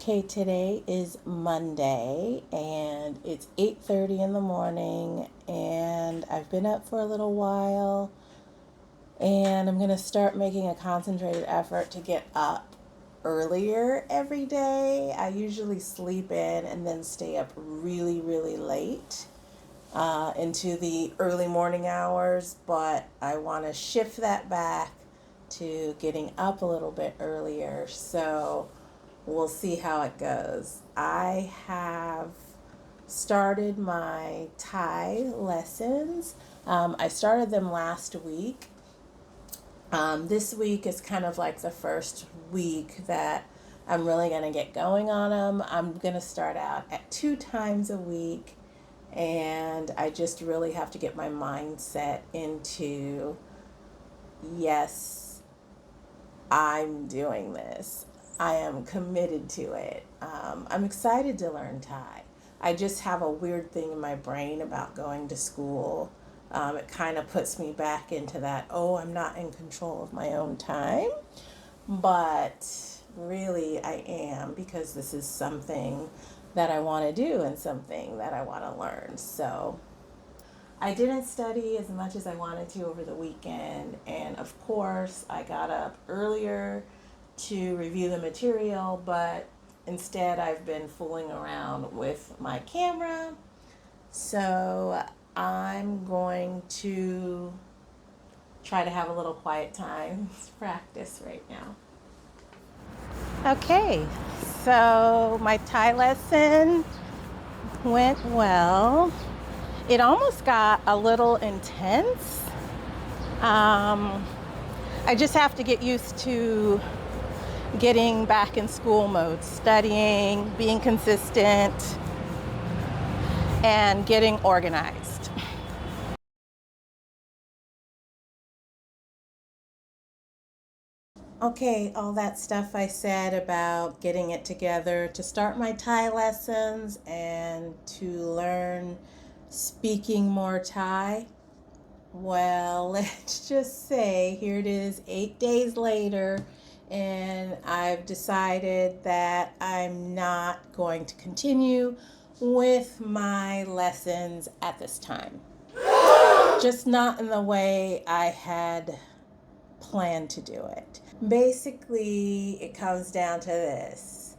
Okay, today is Monday and it's 8:30 in the morning and I've been up for a little while and I'm going to start making a concentrated effort to get up earlier every day. I usually sleep in and then stay up really, really late into the early morning hours, but I want to shift that back to getting up a little bit earlier. So we'll see how it goes. I have started my Thai lessons. I started them last week. This week is kind of like the first week that I'm really going to get going on them. I'm going to start out at 2 times a week, and I just really have to get my mindset into yes, I'm doing this. I am committed to it. I'm excited to learn Thai. I just have a weird thing in my brain about going to school. It kind of puts me back into that, oh, I'm not in control of my own time. But really, I am, because this is something that I want to do and something that I want to learn. So I didn't study as much as I wanted to over the weekend, and of course, I got up earlier to review the material, but instead, I've been fooling around with my camera. So I'm going to try to have a little quiet time practice right now. Okay, so my Thai lesson went well. It almost got a little intense. I just have to get used to getting back in school mode, studying, being consistent, and getting organized. Okay, all that stuff I said about getting it together to start my Thai lessons and to learn speaking more Thai. Well, let's just say here it is 8 days later, and I've decided that I'm not going to continue with my lessons at this time. Just not in the way I had planned to do it. Basically, it comes down to this.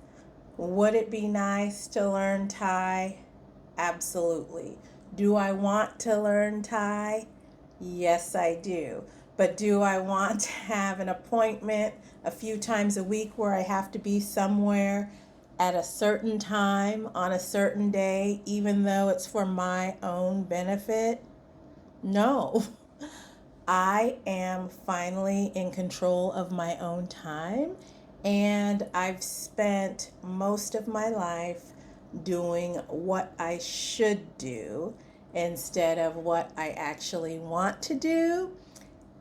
Would it be nice to learn Thai? Absolutely. Do I want to learn Thai? Yes, I do. But do I want to have an appointment a few times a week where I have to be somewhere at a certain time on a certain day, even though it's for my own benefit? No. I am finally in control of my own time, and I've spent most of my life doing what I should do instead of what I actually want to do.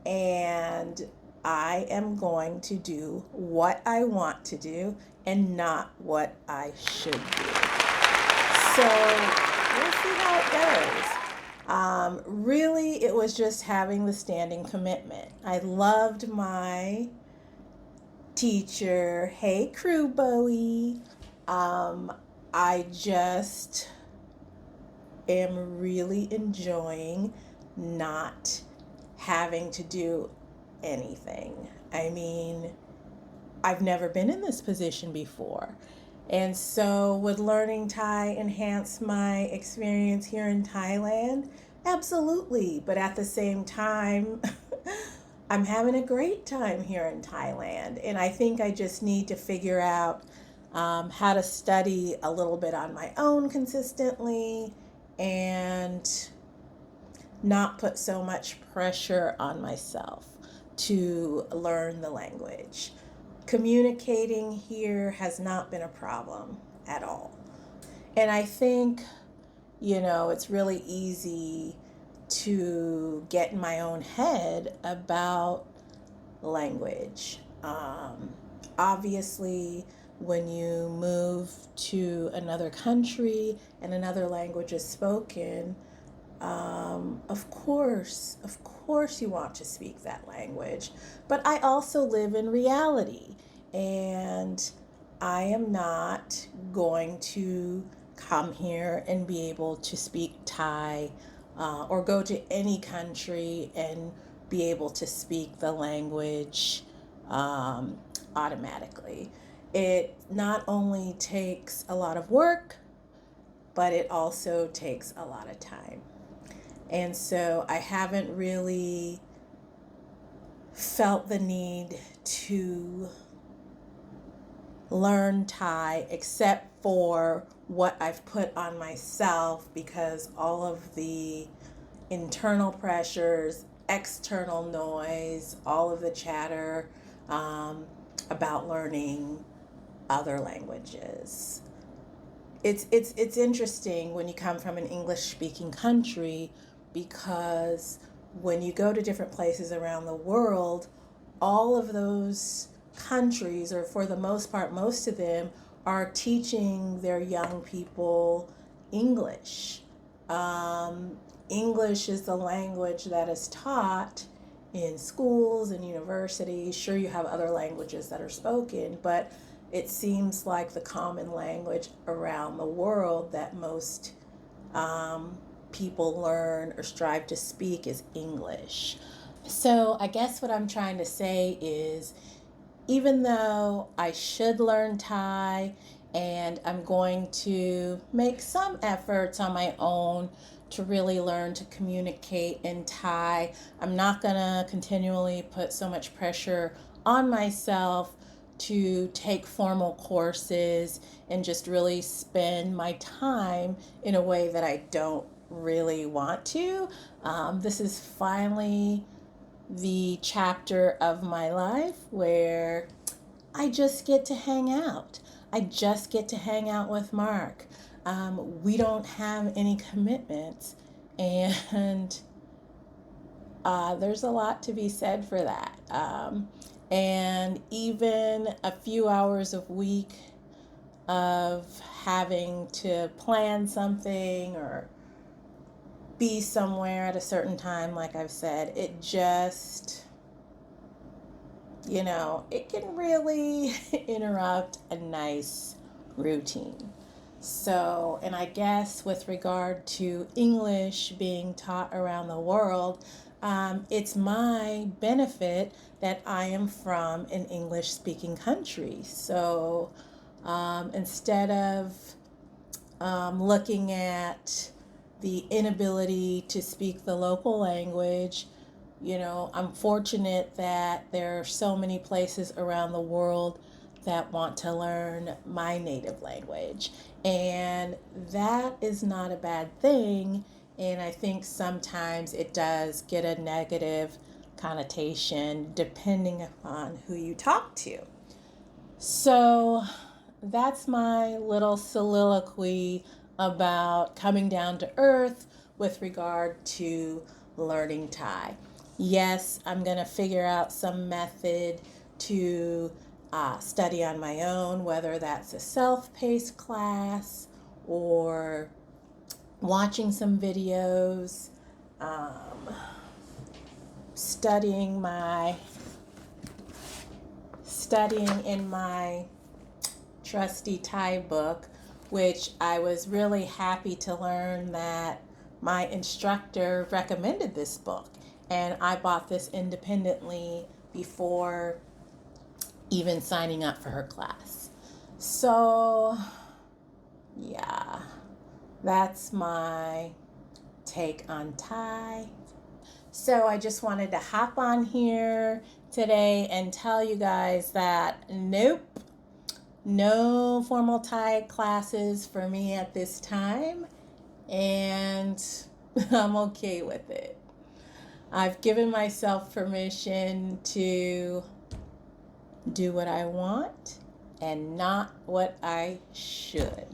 And I am going to do what I want to do and not what I should do. So we'll see how it goes. Really, it was just having the standing commitment. I loved my teacher. Hey, crew Bowie. Um, I just am really enjoying not having to do anything. I mean, I've never been in this position before. And so, would learning Thai enhance my experience here in Thailand? Absolutely. But at the same time, I'm having a great time here in Thailand. And I think I just need to figure out how to study a little bit on my own consistently and not put so much pressure on myself to learn the language. Communicating here has not been a problem at all. And I think, it's really easy to get in my own head about language. Obviously, when you move to another country and another language is spoken, of course, you want to speak that language. But I also live in reality, and I am not going to come here and be able to speak Thai or go to any country and be able to speak the language automatically. It not only takes a lot of work, but it also takes a lot of time. And so I haven't really felt the need to learn Thai except for what I've put on myself, because all of the internal pressures, external noise, all of the chatter about learning other languages. It's interesting when you come from an English speaking country, because when you go to different places around the world, all of those countries, or for the most part, most of them, are teaching their young people English. English is the language that is taught in schools and universities. Sure, you have other languages that are spoken, but it seems like the common language around the world that most people learn or strive to speak is English. So I guess what I'm trying to say is, even though I should learn Thai and I'm going to make some efforts on my own to really learn to communicate in Thai, I'm not going to continually put so much pressure on myself to take formal courses and just really spend my time in a way that I don't really want to. This is finally the chapter of my life where I just get to hang out. I just get to hang out with Mark. We don't have any commitments, and there's a lot to be said for that. And even a few hours a week of having to plan something or be somewhere at a certain time, like I've said, it just, it can really interrupt a nice routine. So, and I guess with regard to English being taught around the world, it's my benefit that I am from an English speaking country. So instead of looking at the inability to speak the local language, I'm fortunate that there are so many places around the world that want to learn my native language. And that is not a bad thing. And I think sometimes it does get a negative connotation depending upon who you talk to. So that's my little soliloquy about coming down to earth with regard to learning Thai. Yes, I'm going to figure out some method to study on my own, whether that's a self-paced class or watching some videos, studying in my trusty Thai book, which I was really happy to learn that my instructor recommended this book. And I bought this independently before even signing up for her class. So, yeah, that's my take on Thai. So I just wanted to hop on here today and tell you guys that nope, no formal Thai classes for me at this time, and I'm okay with it. I've given myself permission to do what I want and not what I should.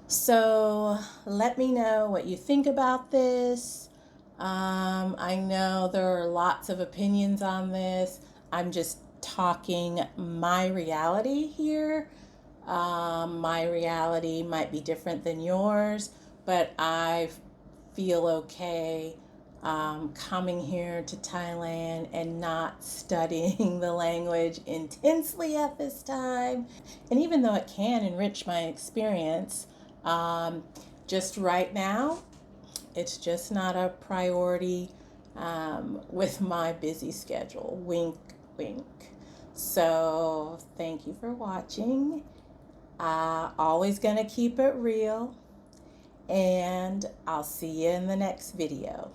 So let me know what you think about this. I know there are lots of opinions on this. I'm just talking my reality here. My reality might be different than yours, but I feel okay coming here to Thailand and not studying the language intensely at this time. And even though it can enrich my experience, um, just right now, it's just not a priority with my busy schedule. Wink, wink. So, thank you for watching. Always gonna keep it real, and I'll see you in the next video.